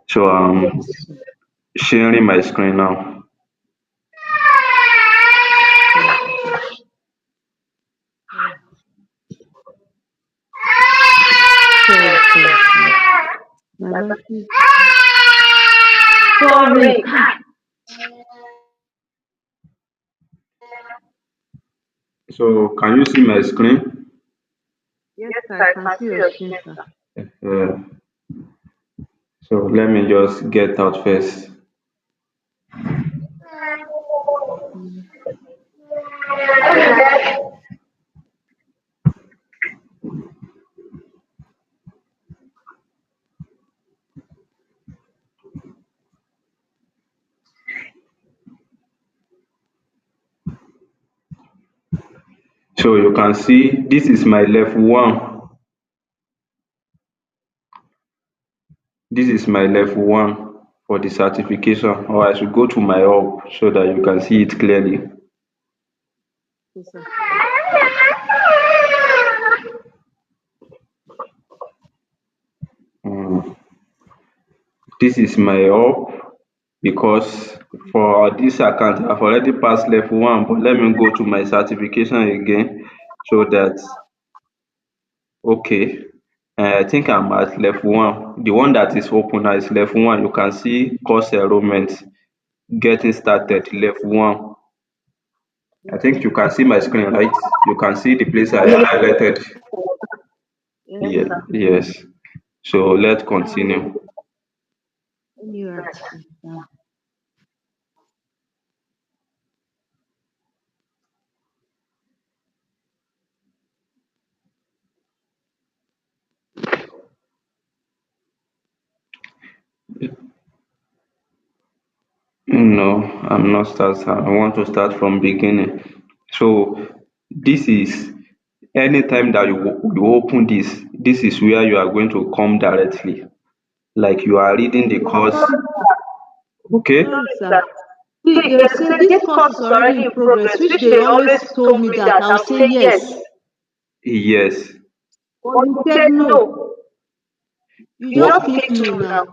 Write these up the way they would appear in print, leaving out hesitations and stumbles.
So sharing my screen now. Sorry. So can you see my screen? Yes, I can see your screen, sir. Uh, so let me just get out first. So you can see this is my level one. This is my level one for the certification, or I should go to my hub so that you can see it clearly. Yes, sir. Mm. This is my hub because for this account I've already passed level one, but let me go to my certification again so that okay. I think I'm at level one. The one that is open now is level one. You can see course enrollment getting started level one. I think you can see my screen, right? You can see the place I highlighted. Yes, Yeah, sir. yes. So let's continue. Anyway, No, I'm not start. I want to start from beginning. So this is anytime that you open this is where you are going to come directly. Like you are reading the course. Okay? sorry, sir. See, they say this course is already in progress, which they always told me that I will say yes. Yes. But you said no. You just What click no now.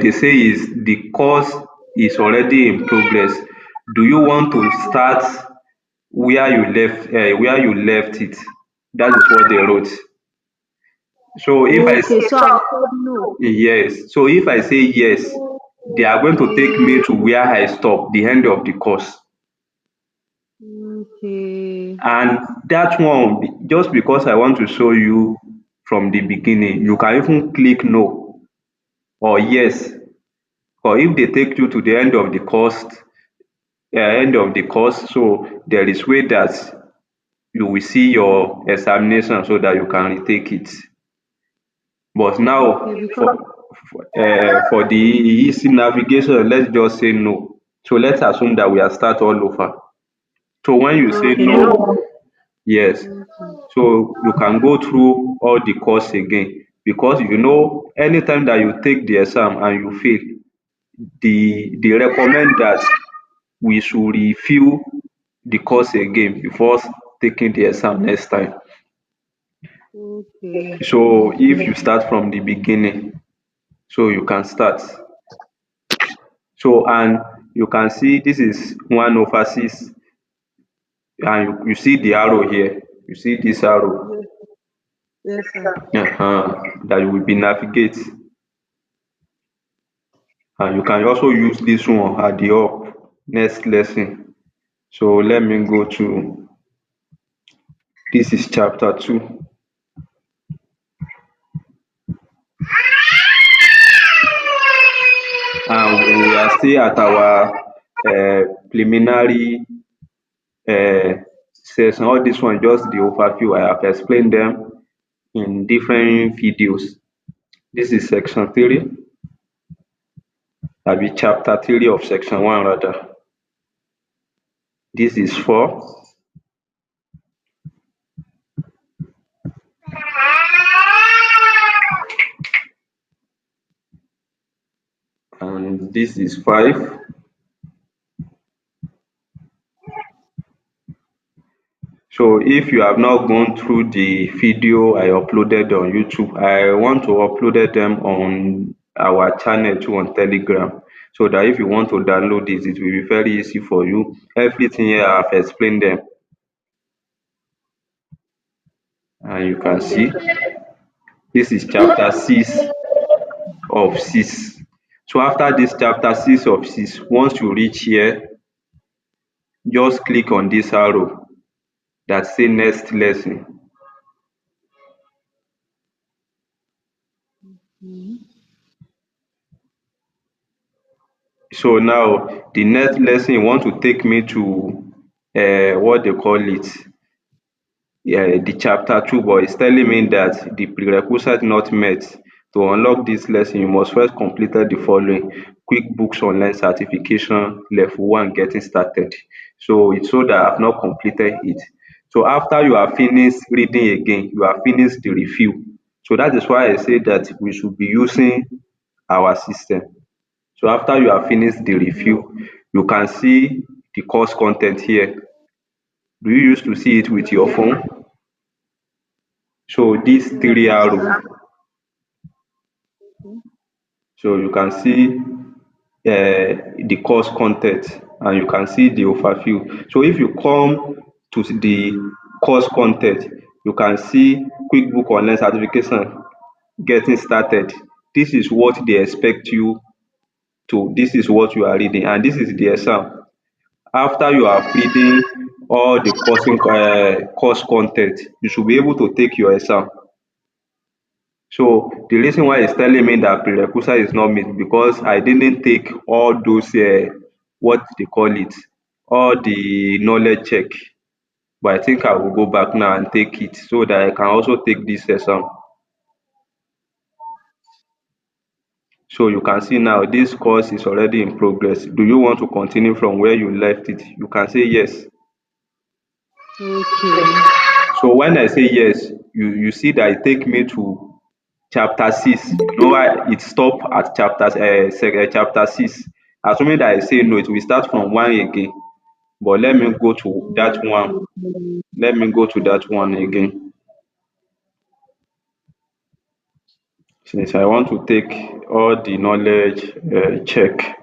they say is the course is already in progress. Do you want to start where you left it? That is what they wrote. So if I Okay, so I said no. yes, so if I say yes, they are going to take me to where I stop, the end of the course. Okay. And that one, just because I want to show you from the beginning, you can even click no or yes. Or if they take you to the end of the course, so there is way that you will see your examination so that you can retake it. But Okay, now because for the easy navigation, let's just say no. So let's assume that we are start all over. So when you say okay, no, no. yes, so you can go through all the course again because you know anytime that you take the exam and you fail, they recommend that we should review the course again before taking the exam next time. Okay. So if Okay. you start from the beginning, so you can start. So and you can see this is 1/6 and you see the arrow here. You see this arrow Yes, yes, sir. that you will be navigate, and you can also use this one at the up next lesson. So let me go to this is chapter 2 and we are still at our preliminary session. All this one just the overview. I have explained them in different videos. This is section 3, that be chapter 3 of section 1 rather. This is 4 and this is 5. So if you have not gone through the video I uploaded on YouTube, I want to upload them on our channel too on Telegram, so that if you want to download it, it will be very easy for you. Everything here I have explained them, and you can see this is chapter 6 of 6. So after this chapter 6 of 6, once you reach here, just click on this arrow that say next lesson. So now the next lesson want to take me to what they call it, the chapter 2, but it's telling me that the prerequisite not met. To unlock this lesson, you must first complete the following: QuickBooks Online Certification Level 1 Getting Started. So it's so that I've not completed it. So after you have finished reading again, you have finished the review. So that is why I say that we should be using our system. So after you have finished the review, you can see the course content here. Do you used to see it with your phone? So these three Yes, arrow, sir. so you can see the course content, and you can see the overview. So if you come to the course content, you can see QuickBook Online Certification Getting Started. This is what they expect you to, this is what you are reading, and this is the exam. After you have reading all the course content, you should be able to take your exam. So the reason why it's telling me that prerequisite is not met, because I didn't take all those what they call it, all the knowledge check. But I think I will go back now and take it so that I can also take this exam. So you can see now this course is already in progress. Do you want to continue from where you left it? You can say yes. Okay. So when I say yes, you see that it take me to chapter 6. You know why it stop at chapter 6? Assuming that I say no, it will start from 1 again. But let me go to that one. Okay. Let me go to that one again. Since I want to take all the knowledge check.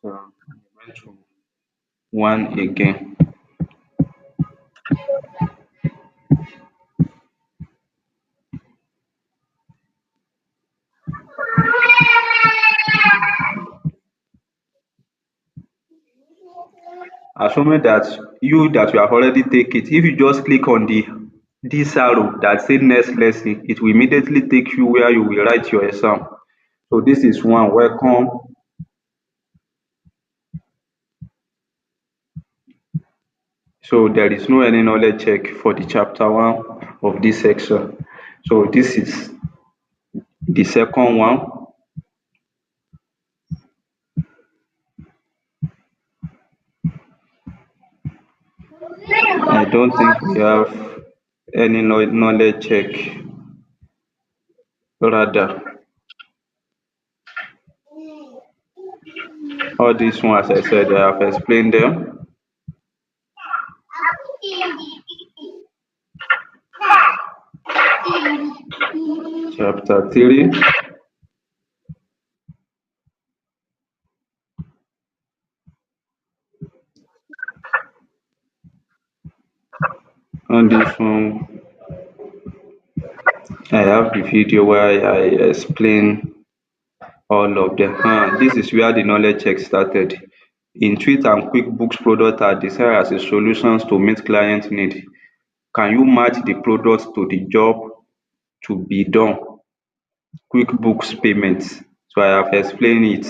So I went to 1 again. Assuming that you have already take it, if you just click on the this arrow that say next lesson, it will immediately take you where you will write your exam. So this is one, welcome. So there is no any knowledge check for the chapter 1 of this section. So this is the second one. I don't think we have any knowledge check. Rather, all these ones, as I said, I have explained them. Chapter 3, on this one, I have the video where I explain all of them. This is where the knowledge check started. Intuit and QuickBooks products are designed as a solutions to meet client need. Can you match the products to the job to be done? QuickBooks payments. So I have explained it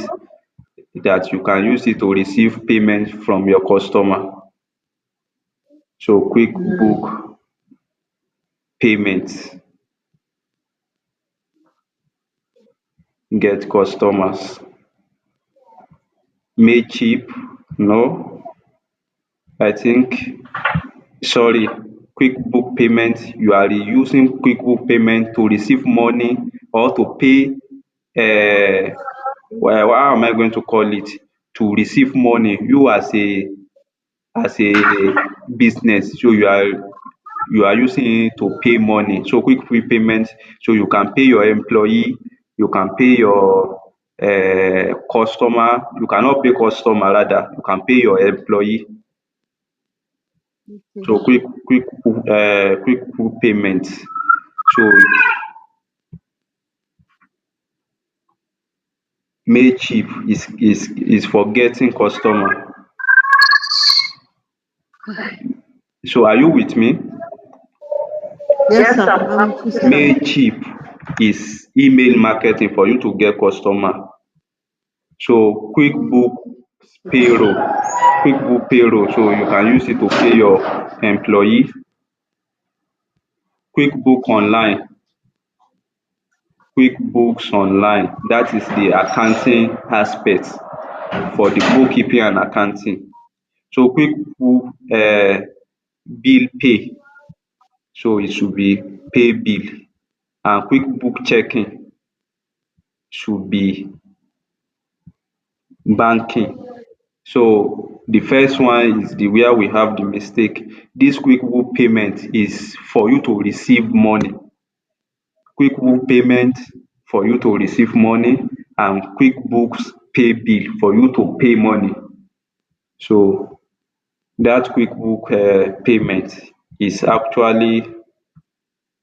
that you can use it to receive payment from your customer. So QuickBook payments, get customers. Made cheap? No, I think, sorry. QuickBook payment, you are using QuickBook payment to receive money or to pay well, how am I going to call it? To receive money. You as a business, so you are using it to pay money. So quick prepayment, so you can pay your employee, you can pay your customer, you cannot pay customer rather, you can pay your employee. Okay. So quick payment. So made cheap is for getting customer. So are you with me? Yes, sir. I'm with you, sir. Made cheap is email marketing for you to get customer. So payroll, QuickBook payroll, so you can use it to pay your employee. QuickBook online, QuickBooks online, that is the accounting aspect for the bookkeeping and accounting. So QuickBook bill pay, so it should be pay bill, and QuickBook checking should be banking. So the first one is the where we have the mistake. This QuickBook payment is for you to receive money. QuickBook payment for you to receive money, and QuickBooks pay bill for you to pay money. So that QuickBook payment is actually,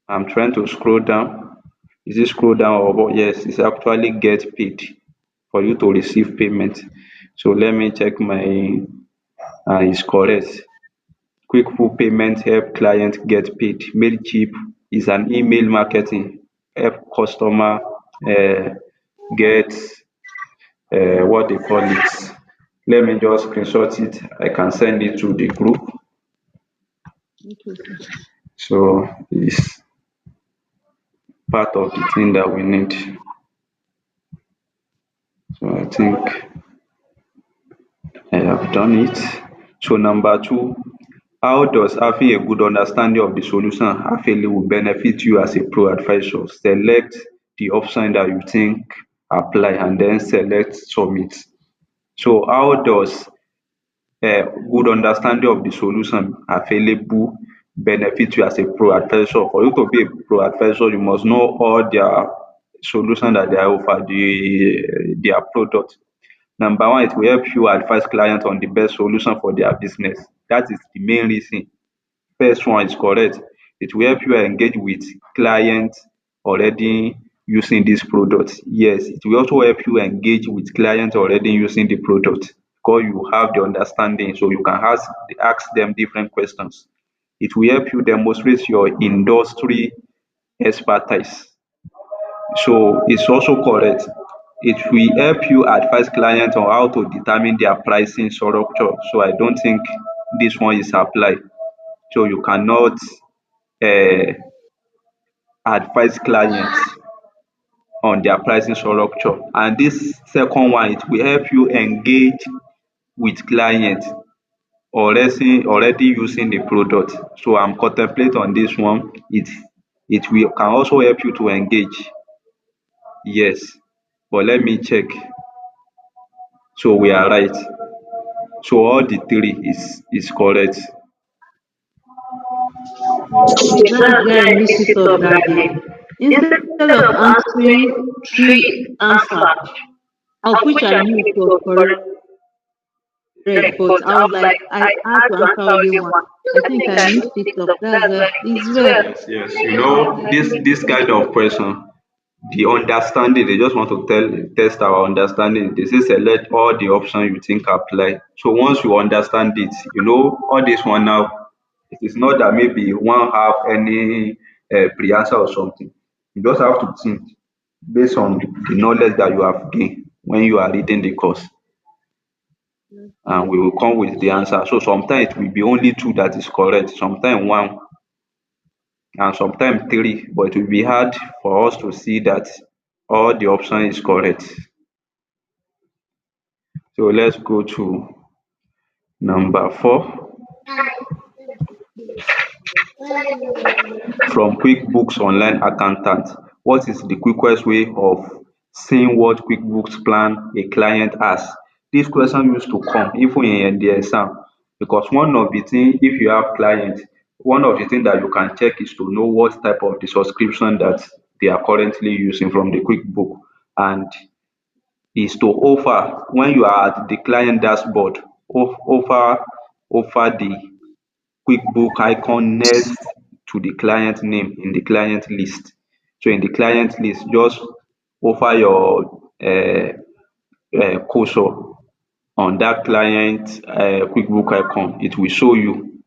I'm trying to scroll down. Is it scroll down or what? Yes, it's actually get paid for you to receive payment. So let me check my it's correct. QuickBook payment help client get paid. Mailchimp is an email marketing, help customer get what they call it. Let me just screenshot it. I can send it to the group. Okay, sir. So it's part of the thing that we need. So I think I have done it. So number two, how does having a good understanding of the solution available benefit you as a pro advisor? Select the option that you think apply and then select submit. So how does good understanding of the solution available benefit you as a pro advisor? For you to be a pro advisor, you must know all their solution that they offer, their product. Number one, it will help you advise clients on the best solution for their business. That is the main reason. First one is correct. It will help you engage with clients already using this product. Yes, it will also help you engage with clients already using the product because you have the understanding, so you can ask them different questions. It will help you demonstrate your industry expertise. So it's also correct. It will help you advise clients on how to determine their pricing structure. So I don't think this one is applied. So you cannot um advise clients on their pricing structure. And this second one, it will help you engage with clients already using the product. So I'm contemplate on this one. It will can also help you to engage. Yes, but let me check. So we are right. So all the three is correct. Okay, that's where I missed it up that day. Instead of answering three answers, of which I knew it was correct, but I was like, I had to answer only one. I think I missed it up. That's it's well. Yes. You know this kind of question, the understanding, they just want to test our understanding. They say select all the options you think apply. So once you understand it, you know all this one now, it is not that maybe you won't have any pre-answer or something. You just have to think based on the knowledge that you have gained when you are reading the course, and we will come with the answer. So sometimes it will be only two that is correct, sometimes one, and sometimes three, but it will be hard for us to see that all the option is correct. So let's go to number four. From QuickBooks Online Accountant, what is the quickest way of seeing what QuickBooks plan a client has? This question used to come even in the exam, because one of the thing, if you have clients, one of the thing that you can check is to know what type of the subscription that they are currently using from the QuickBook, and is to offer when you are at the client dashboard, offer the QuickBook icon next to the client name in the client list. So in the client list, just offer your cursor on that client QuickBook icon. It will show you.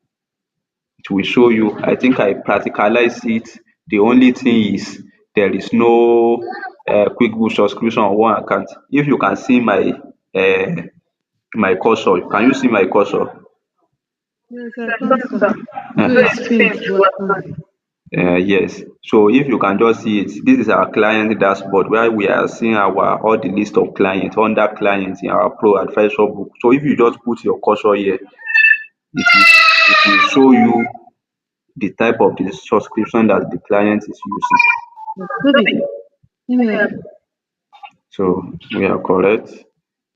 It will show you. I think I practicalize it. The only thing is there is no QuickBook subscription on one account. If you can see my cursor, can you see my cursor? Yes, I can, sir. Though it's faint, but I can. Yes. So if you can just see it, this is our client dashboard where we are seeing our all the list of clients under clients in our Pro Advisor book. So if you just put your cursor here, it will show you the type of the subscription that the client is using. Toby, give me your So we are correct.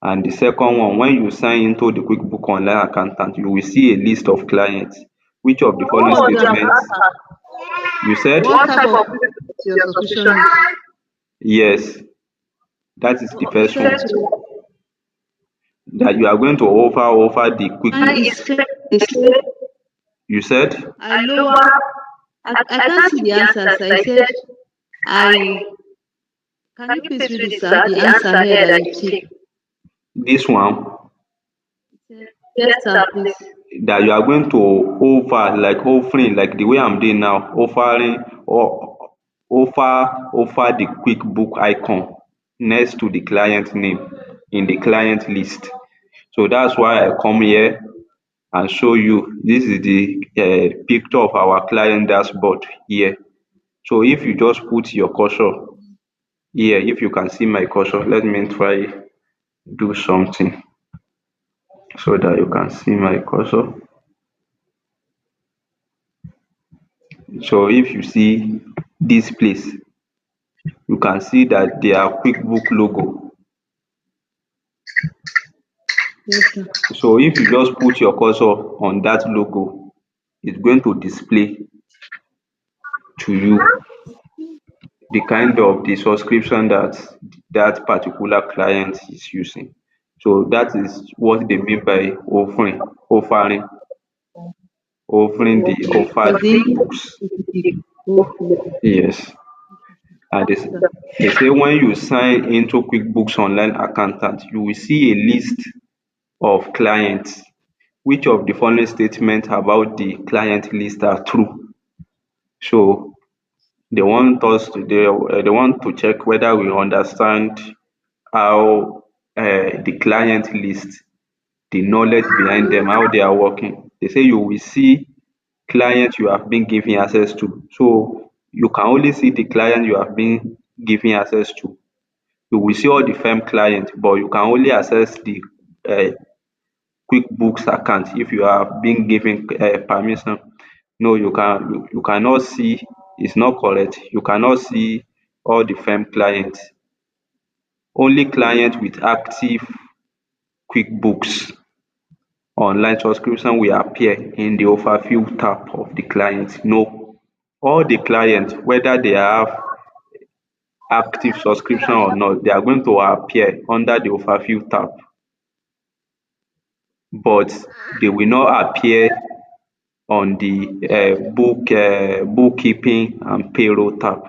And the second one, when you sign into the QuickBook Online Accountant, you will see a list of clients. Which of the following what is your statements you said? what type of is your subscription is? Yes, that is the You first said one. That you are going to offer the mine QuickBook. is faint. It's You said I lower. I can't see the answer, sir. I said I. Can you please read it, sir? The answer here that you see. this one, Yes, sir, please. that you are going to offer, like offering, like the way I'm doing now, offering or offer the QuickBook icon next to the client name in the client list. So that's why I come here and show you. This is the picture of our client dashboard here. So if you just put your cursor here, if you can see my cursor, let me try do something so that you can see my cursor. So if you see this place, you can see that their QuickBook logo. Yes, sir. So if you just put your cursor on that logo, it's going to display to you the kind of the subscription that that particular client is using. So that is what they mean by offering the offered Within QuickBooks. the okay. Yes. And they say when you sign into QuickBooks Online Accountant, you will see a list of clients. Which of the following statements about the client list are true? So they want to check whether we understand how the client list, the knowledge behind them, how they are working. They say you will see clients you have been giving access to. So you can only see the client you have been giving access to. You will see all the firm clients, but you can only access the um QuickBooks account if you have been given permission. No, you cannot see. It's not correct. You cannot see all the firm clients. Only clients with active QuickBooks Online subscription will appear in the overview tab of the client. No, all the clients, whether they have active subscription or not, they are going to appear under the overview tab, but they will not appear on the bookkeeping and payroll tab.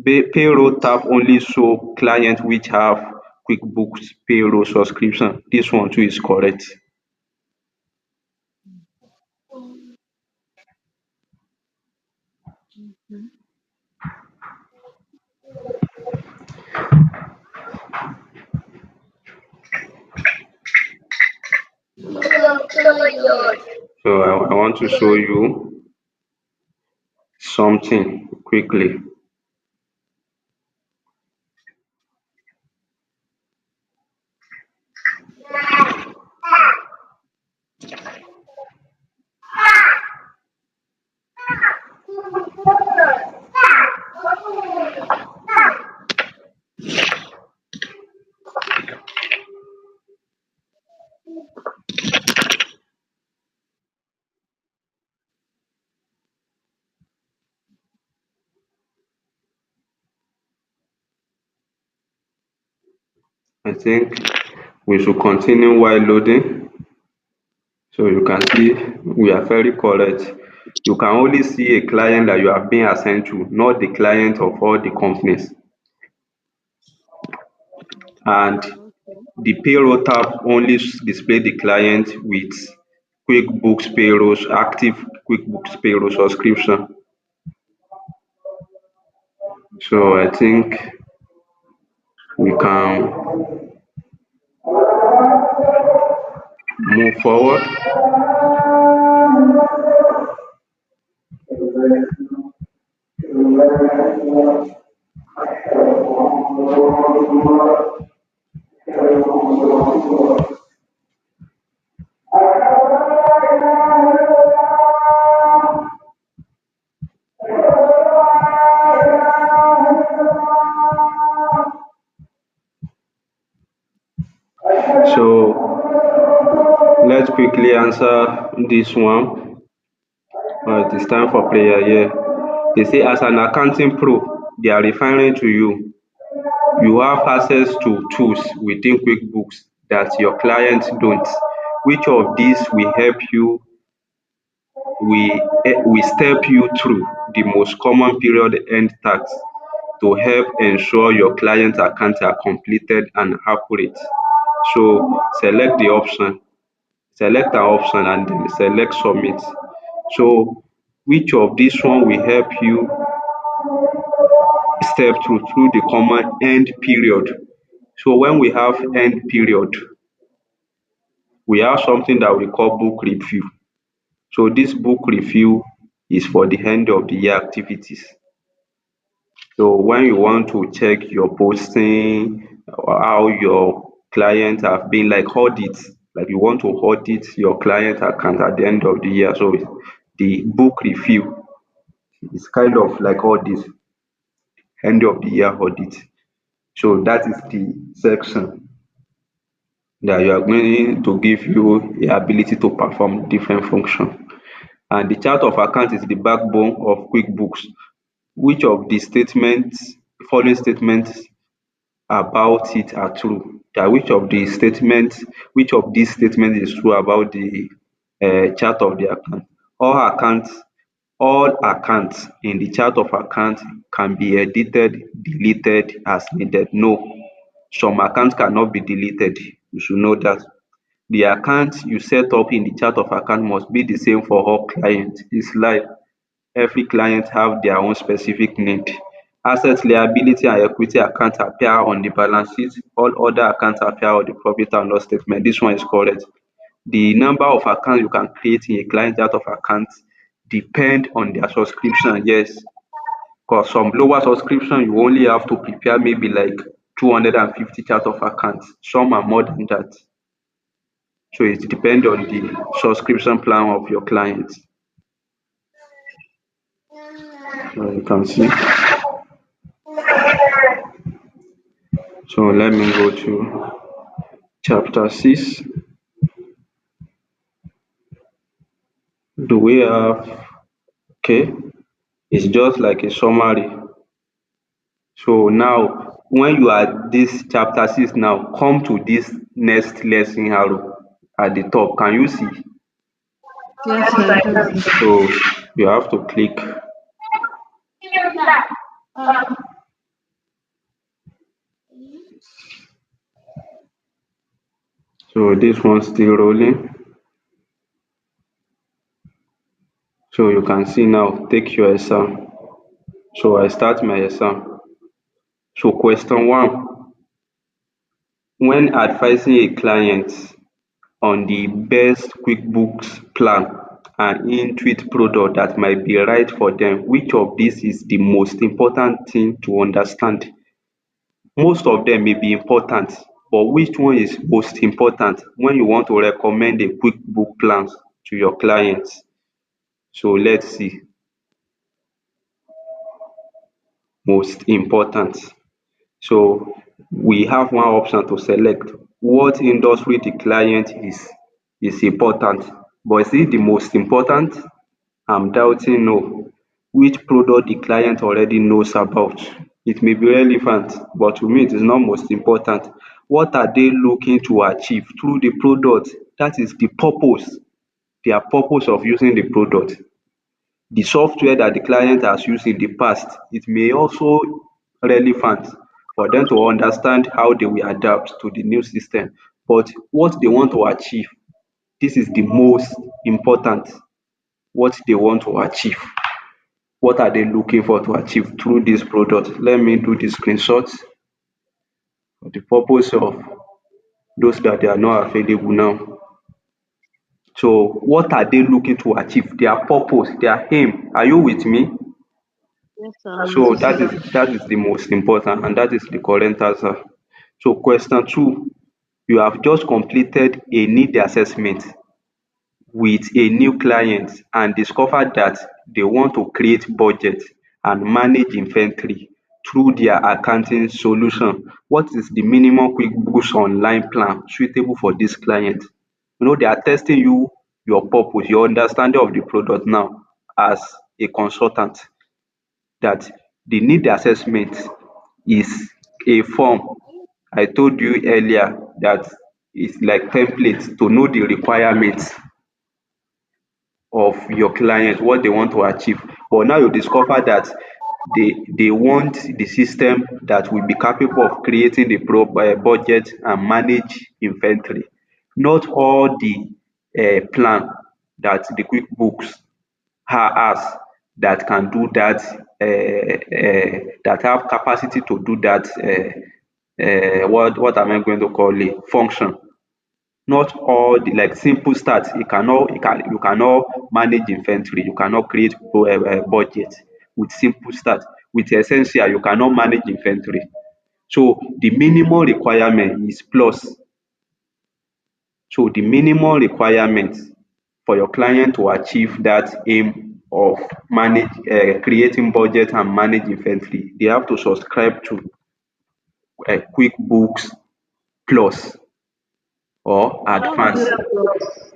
Payroll tab only show clients which have QuickBooks payroll subscription. This one too is correct. So I want to show you something quickly. I think we should continue while loading. So you can see we are very correct. You can only see a client that you have been assigned to, not the client of all the companies. And Okay. the payroll tab only display the client with QuickBooks payroll, active QuickBooks payroll subscription. So I think we can move forward. So let's quickly answer this one. It is time for prayer here. They say, as an accounting pro, they are referring to you. You have access to tools within QuickBooks that your clients don't. Which of these will help you, we step you through the most common period end tasks to help ensure your client accounts are completed and accurate. So select an option and then select submit. So which of this one will help you step through the common end period? So when we have end period, we have something that we call book review. So this book review is for the end of the year activities. So when you want to check your posting or how your clients have been, like audit, like you want to audit your client account at the end of the year. So the book review is kind of like all this end of the year audit. So that is the section that you are going to give you the ability to perform different function. And the chart of account is the backbone of QuickBooks. Which of the statements, following statements about it are true? That which of these statements is true about the chart of the account? All accounts, all accounts in the chart of account can be edited, deleted as needed. No, some accounts cannot be deleted. You should know that. The account you set up in the chart of account must be the same for all clients. It's like every client have their own specific need. Asset, liability and equity account appear on the balance sheet. All other accounts appear on the profit and loss statement. This one is correct. The number of accounts you can create in a client chart of account depend on their subscription. Yes, because some lower subscription you only have to prepare maybe like 250 chart of accounts. Some are more than that. So it depends on the subscription plan of your clients. So you can see. So let me go to chapter 6. Do we have, okay, it's just like a summary. So now when you are this chapter 6 now, come to this next lesson arrow at the top. Can you see? Yes, I can see. So you have to click. So this one still rolling. So you can see now, take your exam. So I start my exam. So question 1, when advising a client on the best QuickBooks plan and Intuit product that might be right for them, which of these is the most important thing to understand? Most of them may be important, but which one is most important when you want to recommend a QuickBook plan to your clients? So let's see. Most important. So we have one option to select. What industry the client is important, but is it the most important? I'm doubting no. Which product the client already knows about? It may be relevant, but to me it is not most important. What are they looking to achieve through the product? That is the purpose, their purpose of using the product. The software that the client has used in the past, it may also relevant for them to understand how they will adapt to the new system. But what they want to achieve, this is the most important. What they want to achieve. What are they looking for to achieve through this product? Let me do the screenshot for the purpose of those that they are not available now. So what are they looking to achieve? Their purpose, their aim. Are you with me? Yes, I'm with So you, sir. that is the most important, and that is the correct answer. So question two, you have just completed a need assessment with a new client and discovered that they want to create budget and manage inventory through their accounting solution. What is the minimum QuickBooks Online plan suitable for this client? You know, they are testing you, your purpose, your understanding of the product now as a consultant, that the need assessment is a form. I told you earlier that it's like template to know the requirements of your client, what they want to achieve. But now you discover that they want the system that will be capable of creating the budget and manage inventory. Not all the plan that the QuickBooks has that can do that, that have capacity to do that, what am I going to call it, function. Not all the, like simple start, you cannot manage inventory, you cannot create budget with simple start. With essential, you cannot manage inventory. So the minimum requirement is plus. So the minimum requirement for your client to achieve that aim of creating budget and manage inventory, they have to subscribe to QuickBooks Plus or How do Advanced. I plus?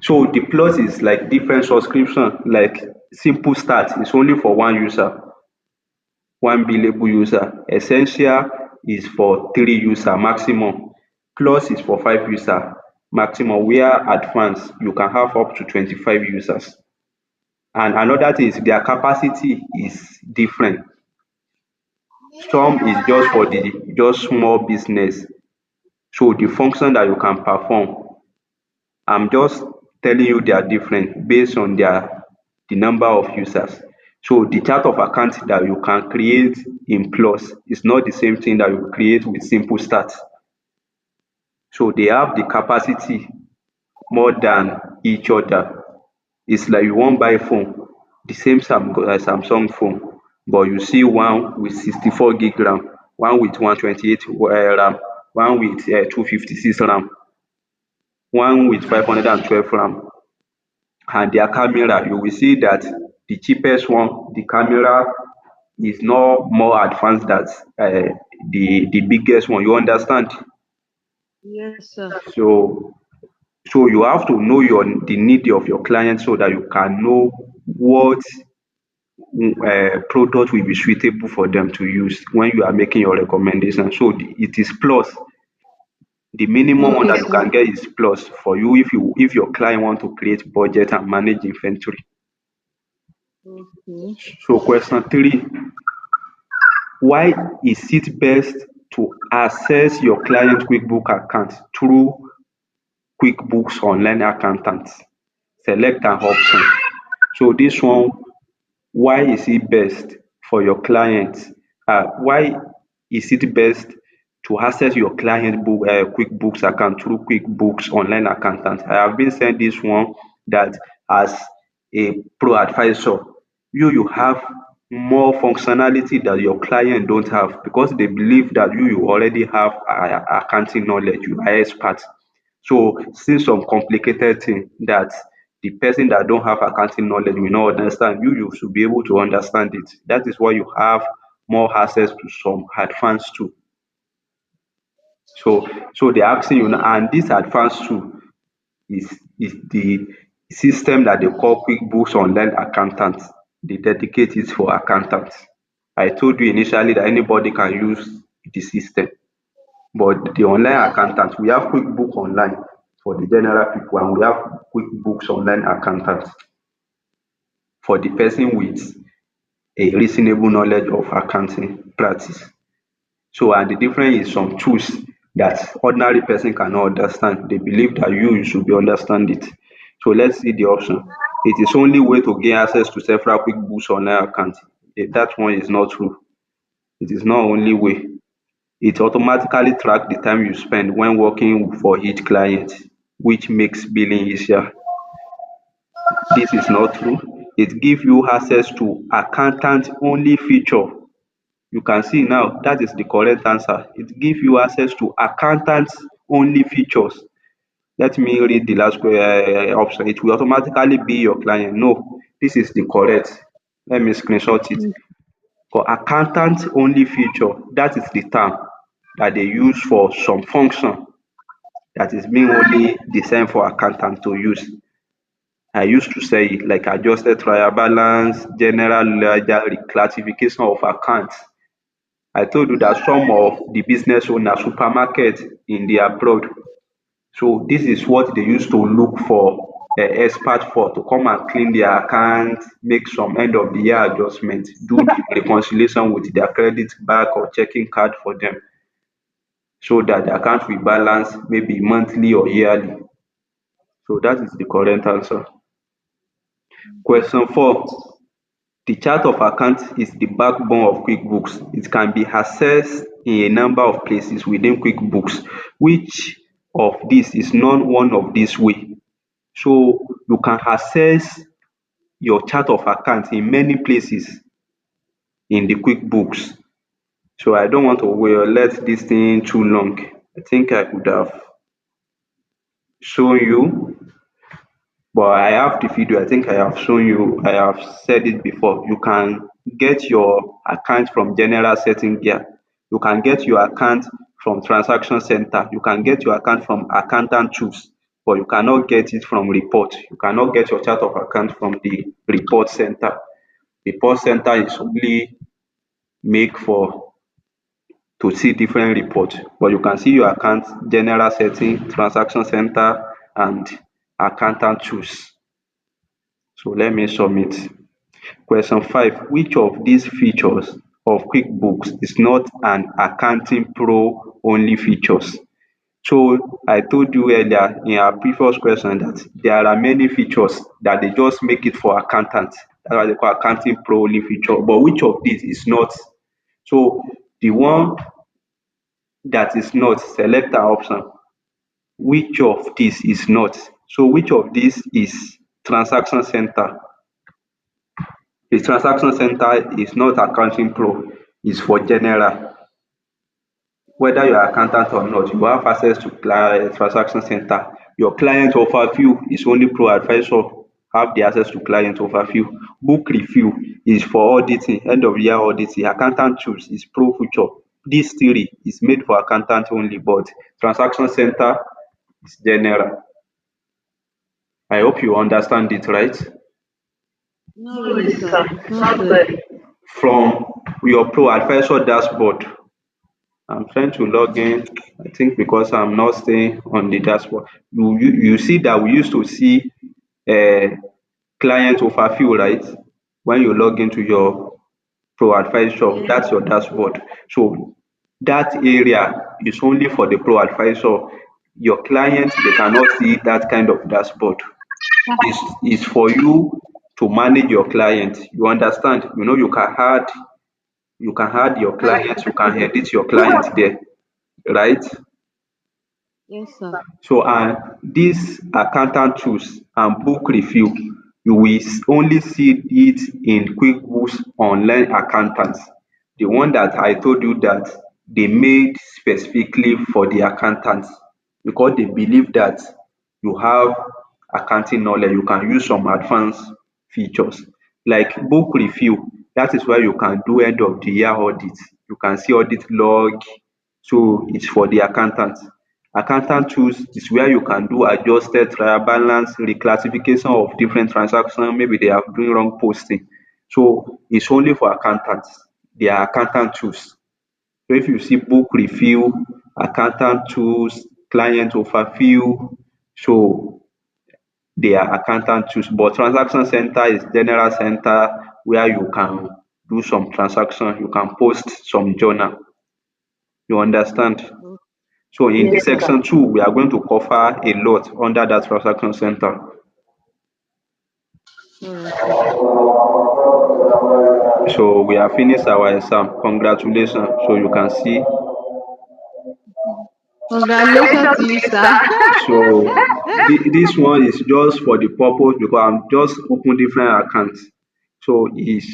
So the plus is like different subscription, like simple start is only for one user, one billable user. Essential is for three user maximum. Plus is for five user maximum, where advanced you can have up to 25 users. And another thing is their capacity is different. Some is just for the just small business. So the function that you can perform, I'm just telling you they are different based on the number of users. So the chart of account that you can create in Plus is not the same thing that you create with Simple Start. So they have the capacity more than each other. It's like you wan buy phone, the same Samsung phone, but you see one with 64 gig RAM, one with 128 RAM, one with 256 RAM, one with 512 RAM. And their camera, you will see that the cheapest one, the camera is not more advanced than the biggest one. You understand? Yes, sir. So you have to know the need of your client so that you can know what product will be suitable for them to use when you are making your recommendation. So it is plus. The minimum one Okay, that you sir. can get is plus for you if your client want to create budget and manage inventory. Okay. So question three, why is it best to access your client QuickBook account through QuickBooks Online Accountant? Select an option. So this one, why is it best for your client? Why is it best to access your client QuickBooks account through QuickBooks Online Accountant? I have been saying this one that as a pro advisor, you have more functionality that your client don't have because they believe that you already have accounting knowledge, you are expert. So see some complicated thing that the person that don't have accounting knowledge will not understand, you should be able to understand it. That is why you have more access to some advanced tool. So they're asking you now, and this advanced tool is the system that they call QuickBooks Online Accountant. They dedicate it for accountants. I told you initially that anybody can use the system. But the online accountant, we have QuickBooks Online for the general people, and we have QuickBooks Online Accountant for the person with a reasonable knowledge of accounting practice. So, and the difference is some tools that ordinary person cannot understand. They believe that you should be understand it. So let's see the option. It is only way to gain access to several QuickBooks Online accounts. That one is not true. It is not only way. It automatically tracks the time you spend when working for each client, which makes billing easier. This is not true. It gives you access to accountant only feature. You can see now that is the correct answer. It gives you access to accountant only features. Let me read the last option. It will automatically be your client. No, this is the correct. Let me screenshot it. For accountant only feature, that is the term that they use for some function that is being only designed for accountant to use. I used to say it like adjusted trial balance, general ledger, reclassification of accounts. I told you that some of the business owners, supermarket in the abroad, so this is what they used to look for expert for to come and clean their account, make some end of the year adjustment, do the reconciliation with their credit back or checking card for them so that the account will balance maybe monthly or yearly. So that is the correct answer. Question 4. The chart of accounts is the backbone of QuickBooks. It can be accessed in a number of places within QuickBooks. Which of this is not one of these way? So you can access your chart of accounts in many places in the QuickBooks. So I don't want to let this thing too long. I think I could have shown you, but I have the video. I think I have shown you. I have said it before. You can get your account from general setting here. You can get your account from transaction center. You can get your account from accountant tools, but you cannot get it from report. You cannot get your chart of account from the report center. Report center is only make for to see different report, but you can see your account general setting, transaction center, and accountant tools. So let me submit. Question 5. Which of these features of QuickBooks is not an Accounting Pro only features? So I told you earlier in our previous question that there are many features that they just make it for accountants. That's why they call Accounting Pro only feature. But which of these is not? So the one that is not, select our option. Which of these is not? So which of these is transaction center? The transaction center is not accounting pro, it's for general. Whether you are accountant or not, you have access to transaction center. Your client overview is only pro advisor have the access to client overview. Book review is for auditing, end of year auditing. Accountant tools is pro future. This theory is made for accountant only, but transaction center is general. I hope you understand it, right? Not really, sir. It's not clear. From your pro advisor dashboard, I'm trying to log in. I think because I'm not staying on the dashboard. You see that we used to see client overview, right? When you log into your pro advisor, Yes. that's your dashboard. So that area is only for the pro advisor. Your clients, they cannot see that kind of dashboard. Is for you to manage your client. You understand? You know you can add your clients, you can edit your clients there, right? Yes, sir. So and dis accountant tools and book review, you will only see it in QuickBooks Online Accountant, the one that I told you that they made specifically for the accountants, because they believe that you have accounting knowledge, you can use some advanced features like book review. That is where you can do end of the year audit, you can see audit log. So it's for the accountant. Accountant tools is where you can do adjusted trial balance, reclassification of different transactions, maybe they are doing wrong posting. So it's only for accountants. They are accountant tools. So if you see book review accountant tools, client overview. So they are accountant tools, but transaction center is general center where you can do some transaction, you can post some journal. You understand? Oh, So in the yes, sir. section 2, we are going to cover a lot under that transaction center. All right, sir. So we have finished our exam. Congratulations. So you can see. Congratulations to you, sir. So this one is just for the purpose because I'm just open different accounts. So it's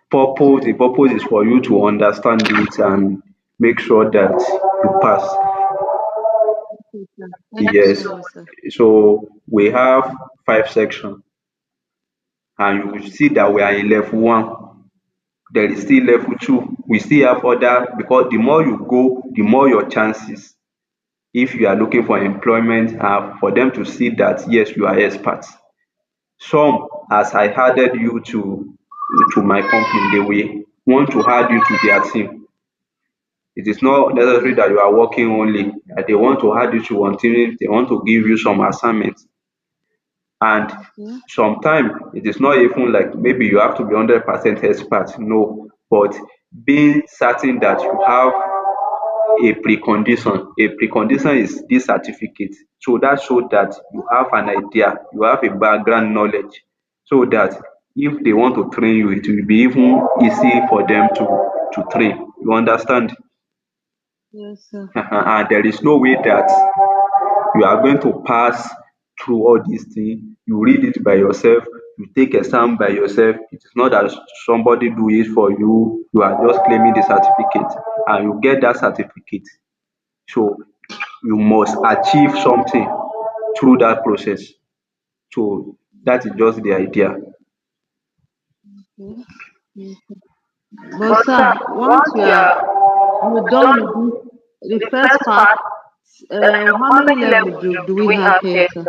purpose. The purpose is for you to understand it and make sure that you pass. Okay, sir. Thank you so Yes. much, sir. So we have 5 sections, and you will see that we are in level 1. There is still level 2. We still have other, because the more you go, the more your chances, if you are looking for employment, are for them to see that yes, you are expert. Some, as I added you to my company, they will want to add you to their team. It is not necessary Okay. that you are working only. They want to add you to one team, they want to give you some assignments. And Okay. sometimes it is not even like maybe you have to be 100% expert, no, but being certain that you have a precondition. A precondition is this certificate. So that shows that you have an idea, you have a background knowledge, so that if they want to train you, it will be even easy for them to train. You understand? Yes, sir. And there is no way that you are going to pass through all these things. You read it by yourself, you take exam by yourself. It is not that somebody do it for you. You are just claiming the certificate, and you get that certificate. So you must achieve something through that process. So that is just the idea. Okay. Yes, sir. But sir, once you're done with this, the first part, how many levels do we have here, sir?